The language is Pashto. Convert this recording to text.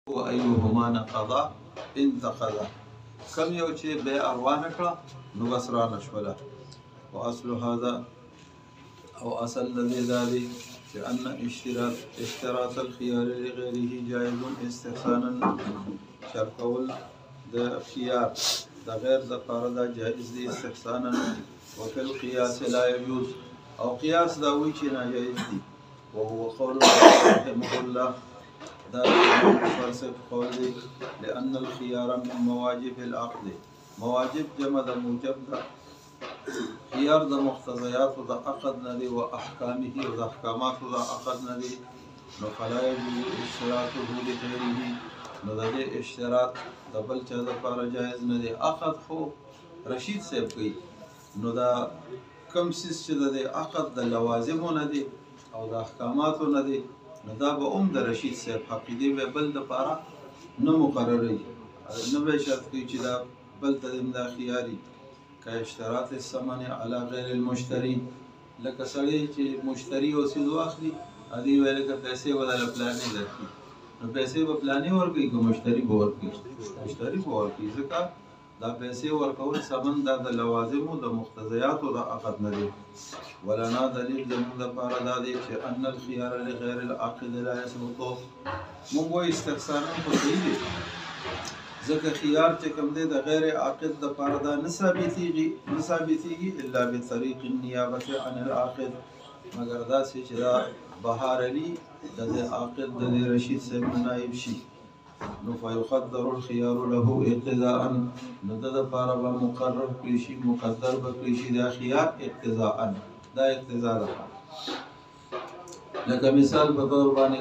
وأيهما نقضا انتقضا كم یو چې بیع روانه کړه نو بس رانه شوله. واصل هذا او اصل الذي ذلك بأن اشتراط الخيار لغيره جائز استحسانا. شرطول د خيار د غیر د پاره دا جائز دي استحسانا. وفي القياس لا يجوز او قياس دا وی چې ناجائز دي. وهو قول رحمه الله دا فلسفه قول دي لأن الخيار من مواجب العقد. مواجب جمع د موجب دا خيار د مقتضيات د عقد ندي و احکامه د احکامات د عقد ندي. نو فلا يجوز اشتراطه لغيره نو د اشتراط د بل چا د لپاره جائز ندي. عقد خو رشید صاحب کوي نو دا کم سیس چې د عقد د لوازمو ندي او د احکاماتو ندي نو دا به د رشید صاحب حقیقي به بل د لپاره نه مقرري نه به شرط کوي چې دا بل ته د خياري كاشتراط الثمن على غير المشتري. لکه سړی چې مشتری او سیز واخلي ادي ویل که پیسې بدل پلانې درکړي نو پیسې به پلانې ورکړي که مشتری به ورکړي مشتری به ورکړي ځکه دا پیسې ورکول ثمن دا د لوازمو د مقتضیاتو د عقد نه دی. ولنا دلیل زموږ دپاره دا دی چې ان الخيار لغیر العقد لا يثبت. موږ وایو استحسانا خو صحیح دی ځکه خيار چې کوم دی د غیر عاقد د پاره دا نه ثابتېږي الا بطریق النیابه عن العاقد مگر دا چې دا بهار علی د عاقد د رشید صاحب نائب شي نو فیقدر الخيار له اقتضاء نو د پاره به مقرر کړي شي مقدر به کړي شي دا خيار اقتضاء دا اقتضاء ده. لکه مثال په تور باندې